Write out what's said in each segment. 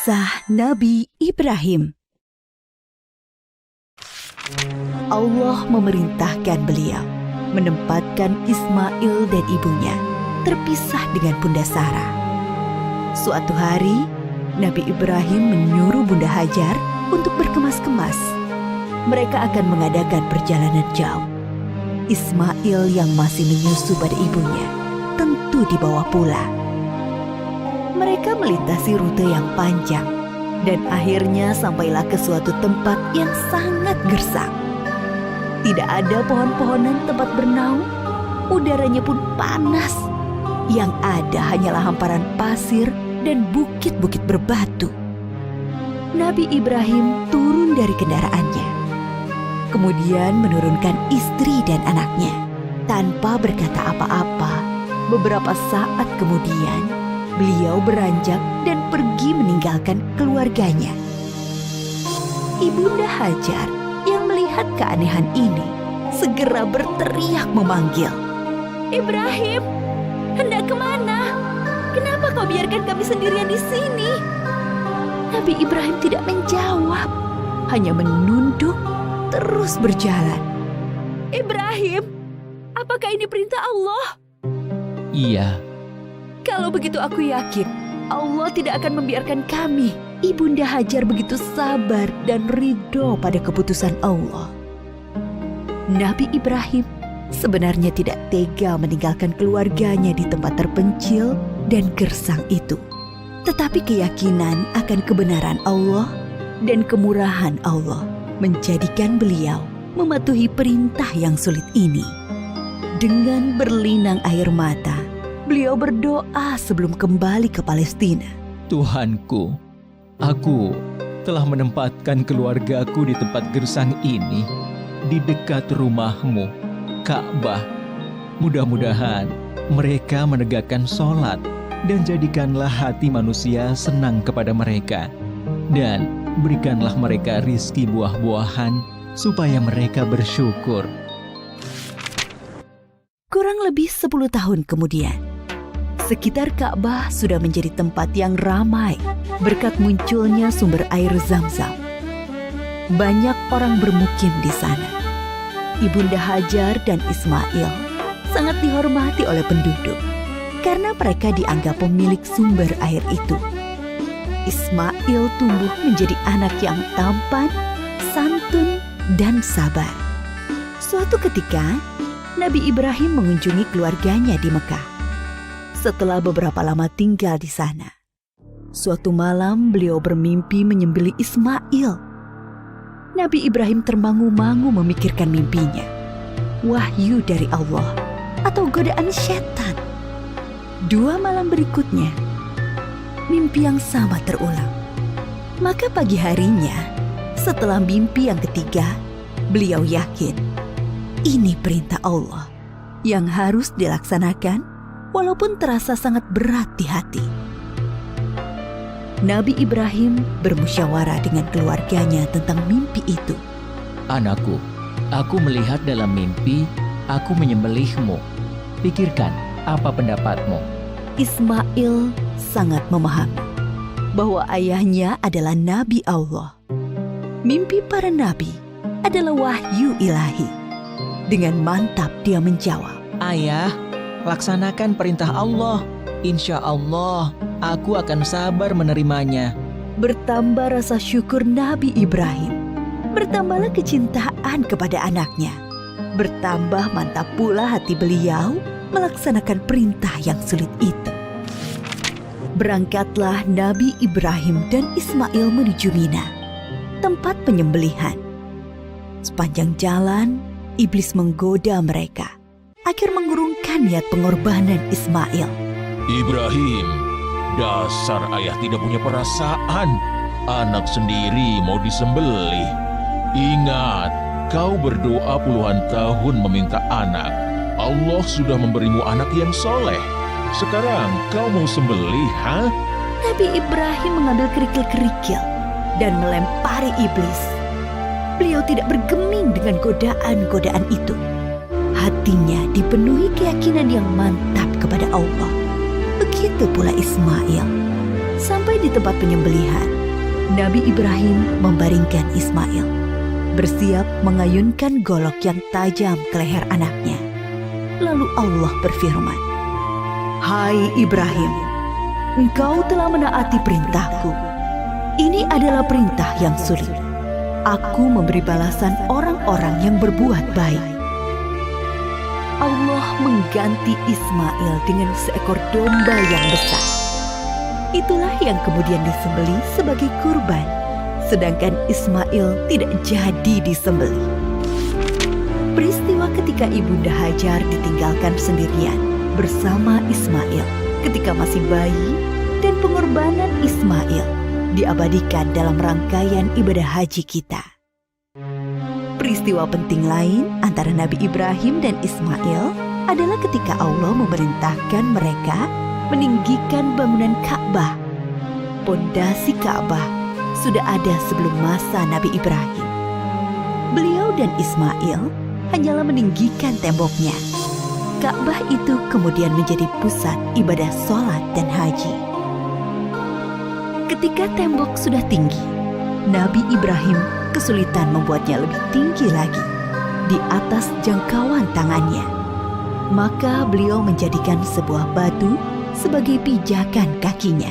Kisah Nabi Ibrahim. Allah memerintahkan beliau menempatkan Ismail dan ibunya terpisah dengan Bunda Sarah. Suatu hari, Nabi Ibrahim menyuruh Bunda Hajar untuk berkemas-kemas. Mereka akan mengadakan perjalanan jauh. Ismail yang masih menyusu pada ibunya tentu dibawa pula. Mereka melintasi rute yang panjang dan akhirnya sampailah ke suatu tempat yang sangat gersang. Tidak ada pohon-pohonan tempat bernaung, udaranya pun panas. Yang ada hanyalah hamparan pasir dan bukit-bukit berbatu. Nabi Ibrahim turun dari kendaraannya, kemudian menurunkan istri dan anaknya. Tanpa berkata apa-apa, beberapa saat kemudian beliau beranjak dan pergi meninggalkan keluarganya. Ibunda Hajar yang melihat keanehan ini segera berteriak memanggil, "Ibrahim, hendak kemana? Kenapa kau biarkan kami sendirian di sini?" Nabi Ibrahim tidak menjawab, hanya menunduk terus berjalan. "Ibrahim, apakah ini perintah Allah?" "Iya." "Kalau begitu aku yakin Allah tidak akan membiarkan kami." Ibunda Hajar begitu sabar dan ridho pada keputusan Allah. Nabi Ibrahim sebenarnya tidak tega meninggalkan keluarganya di tempat terpencil dan gersang itu. Tetapi keyakinan akan kebenaran Allah dan kemurahan Allah menjadikan beliau mematuhi perintah yang sulit ini. Dengan berlinang air mata, beliau berdoa sebelum kembali ke Palestina. "Tuhanku, aku telah menempatkan keluargaku di tempat gersang ini, di dekat rumah-Mu, Ka'bah. Mudah-mudahan mereka menegakkan sholat dan jadikanlah hati manusia senang kepada mereka. Dan berikanlah mereka rizki buah-buahan supaya mereka bersyukur." Kurang lebih 10 tahun kemudian, sekitar Ka'bah sudah menjadi tempat yang ramai berkat munculnya sumber air Zam-Zam. Banyak orang bermukim di sana. Ibunda Hajar dan Ismail sangat dihormati oleh penduduk karena mereka dianggap pemilik sumber air itu. Ismail tumbuh menjadi anak yang tampan, santun, dan sabar. Suatu ketika, Nabi Ibrahim mengunjungi keluarganya di Mekah. Setelah beberapa lama tinggal di sana, suatu malam beliau bermimpi menyembelih Ismail. Nabi Ibrahim termangu-mangu memikirkan mimpinya. Wahyu dari Allah atau godaan setan? 2 malam berikutnya, mimpi yang sama terulang. Maka pagi harinya, setelah mimpi yang ketiga, beliau yakin ini perintah Allah yang harus dilaksanakan walaupun terasa sangat berat di hati. Nabi Ibrahim bermusyawarah dengan keluarganya tentang mimpi itu. "Anakku, aku melihat dalam mimpi aku menyembelihmu. Pikirkan apa pendapatmu?" Ismail sangat memahami bahwa ayahnya adalah Nabi Allah. Mimpi para nabi adalah wahyu ilahi. Dengan mantap dia menjawab, "Ayah, laksanakan perintah Allah. Insya Allah, aku akan sabar menerimanya." Bertambah rasa syukur Nabi Ibrahim, bertambahlah kecintaan kepada anaknya, bertambah mantap pula hati beliau melaksanakan perintah yang sulit itu. Berangkatlah Nabi Ibrahim dan Ismail menuju Mina, tempat penyembelihan. Sepanjang jalan, iblis menggoda mereka agar mengurungkan niat pengorbanan Ismail. "Ibrahim, dasar ayah tidak punya perasaan. Anak sendiri mau disembelih. Ingat, kau berdoa puluhan tahun meminta anak. Allah sudah memberimu anak yang soleh. Sekarang kau mau sembelih, ha?" Nabi Ibrahim mengambil kerikil-kerikil dan melempari iblis. Beliau tidak bergeming dengan godaan-godaan itu. Hatinya dipenuhi keyakinan yang mantap kepada Allah. Begitu pula Ismail. Sampai di tempat penyembelihan, Nabi Ibrahim membaringkan Ismail, bersiap mengayunkan golok yang tajam ke leher anaknya. Lalu Allah berfirman, "Hai Ibrahim, engkau telah menaati perintahku. Ini adalah perintah yang sulit. Aku memberi balasan orang-orang yang berbuat baik." Allah mengganti Ismail dengan seekor domba yang besar. Itulah yang kemudian disembelih sebagai kurban, sedangkan Ismail tidak jadi disembelih. Peristiwa ketika Ibunda Hajar ditinggalkan sendirian bersama Ismail ketika masih bayi dan pengorbanan Ismail diabadikan dalam rangkaian ibadah haji kita. Peristiwa penting lain antara Nabi Ibrahim dan Ismail adalah ketika Allah memerintahkan mereka meninggikan bangunan Ka'bah. Pondasi Ka'bah sudah ada sebelum masa Nabi Ibrahim. Beliau dan Ismail hanyalah meninggikan temboknya. Ka'bah itu kemudian menjadi pusat ibadah sholat dan haji. Ketika tembok sudah tinggi, Nabi Ibrahim kesulitan membuatnya lebih tinggi lagi, di atas jangkauan tangannya. Maka beliau menjadikan sebuah batu sebagai pijakan kakinya.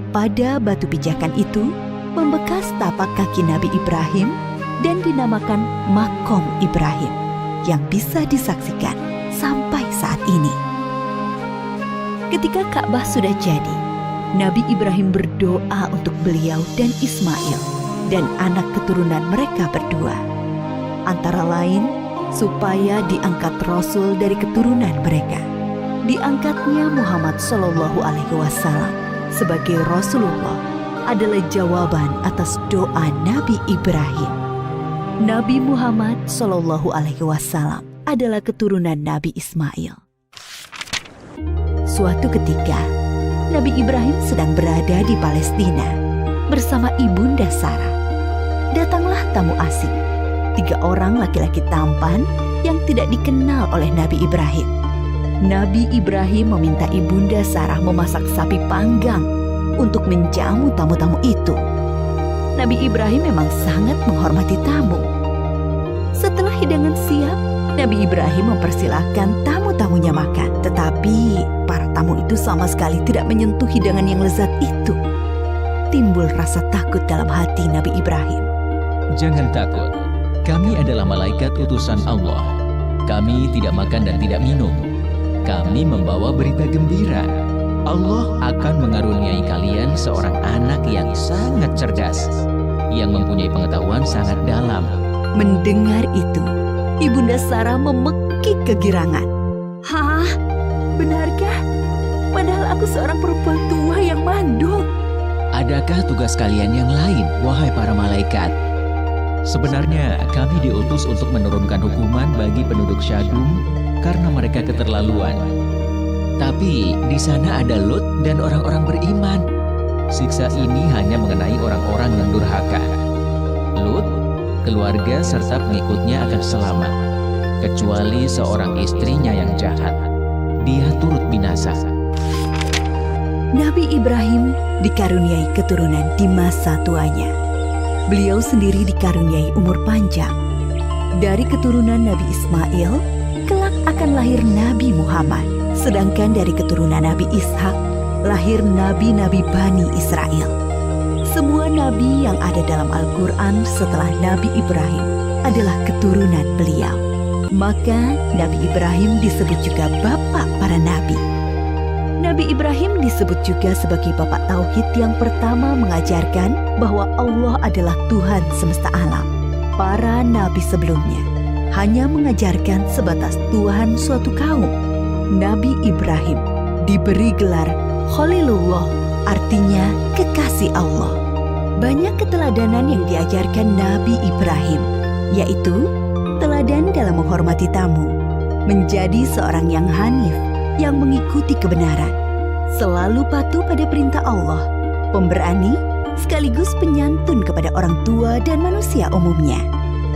Pada batu pijakan itu membekas tapak kaki Nabi Ibrahim dan dinamakan Makom Ibrahim, yang bisa disaksikan sampai saat ini. Ketika Ka'bah sudah jadi, Nabi Ibrahim berdoa untuk beliau dan Ismail dan anak keturunan mereka berdua, antara lain supaya diangkat Rasul dari keturunan mereka. Diangkatnya Muhammad SAW sebagai Rasulullah adalah jawaban atas doa Nabi Ibrahim. Nabi Muhammad SAW adalah keturunan Nabi Ismail. Suatu ketika, Nabi Ibrahim sedang berada di Palestina bersama Ibunda Sarah. Datanglah tamu asing, 3 orang laki-laki tampan yang tidak dikenal oleh Nabi Ibrahim. Nabi Ibrahim meminta Ibunda Sarah memasak sapi panggang untuk menjamu tamu-tamu itu. Nabi Ibrahim memang sangat menghormati tamu. Setelah hidangan siap, Nabi Ibrahim mempersilahkan tamu-tamunya makan. Tetapi para tamu itu sama sekali tidak menyentuh hidangan yang lezat itu. Timbul rasa takut dalam hati Nabi Ibrahim. Jangan takut, kami adalah malaikat utusan Allah. Kami tidak makan dan tidak minum. Kami membawa berita gembira. Allah akan mengaruniai kalian seorang anak yang sangat cerdas, yang mempunyai pengetahuan sangat dalam. Mendengar itu, Ibunda Sarah memekik kegirangan. "Hah? Benarkah? Padahal aku seorang perempuan tua yang mandul." Adakah tugas kalian yang lain, wahai para malaikat? Sebenarnya kami diutus untuk menurunkan hukuman bagi penduduk Syadum karena mereka keterlaluan. Tapi di sana ada Lut dan orang-orang beriman. Siksa ini hanya mengenai orang-orang yang durhaka. Lut, keluarga serta pengikutnya akan selamat, kecuali seorang istrinya yang jahat. Dia turut binasa. Nabi Ibrahim dikaruniai keturunan di masa tuanya. Beliau sendiri dikaruniai umur panjang. Dari keturunan Nabi Ismail, kelak akan lahir Nabi Muhammad. Sedangkan dari keturunan Nabi Ishak, lahir nabi-nabi Bani Israel. Semua nabi yang ada dalam Al-Quran setelah Nabi Ibrahim adalah keturunan beliau. Maka Nabi Ibrahim disebut juga bapak para nabi. Nabi Ibrahim disebut juga sebagai bapak tauhid yang pertama mengajarkan bahwa Allah adalah Tuhan semesta alam. Para nabi sebelumnya hanya mengajarkan sebatas Tuhan suatu kaum. Nabi Ibrahim diberi gelar Khalilullah, artinya kekasih Allah. Banyak keteladanan yang diajarkan Nabi Ibrahim, yaitu teladan dalam menghormati tamu, menjadi seorang yang hanif, yang mengikuti kebenaran, selalu patuh pada perintah Allah, pemberani, sekaligus penyantun kepada orang tua dan manusia umumnya.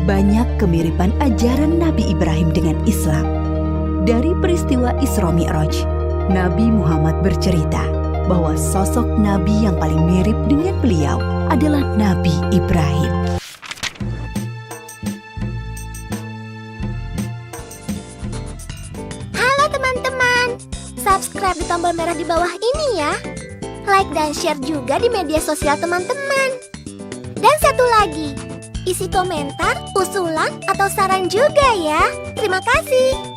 Banyak kemiripan ajaran Nabi Ibrahim dengan Islam. Dari peristiwa Isra Mi'raj, Nabi Muhammad bercerita bahwa sosok nabi yang paling mirip dengan beliau adalah Nabi Ibrahim. Halo teman-teman, subscribe di tombol merah di bawah ini ya. Like dan share juga di media sosial teman-teman. Dan satu lagi, isi komentar, usulan, atau saran juga ya. Terima kasih.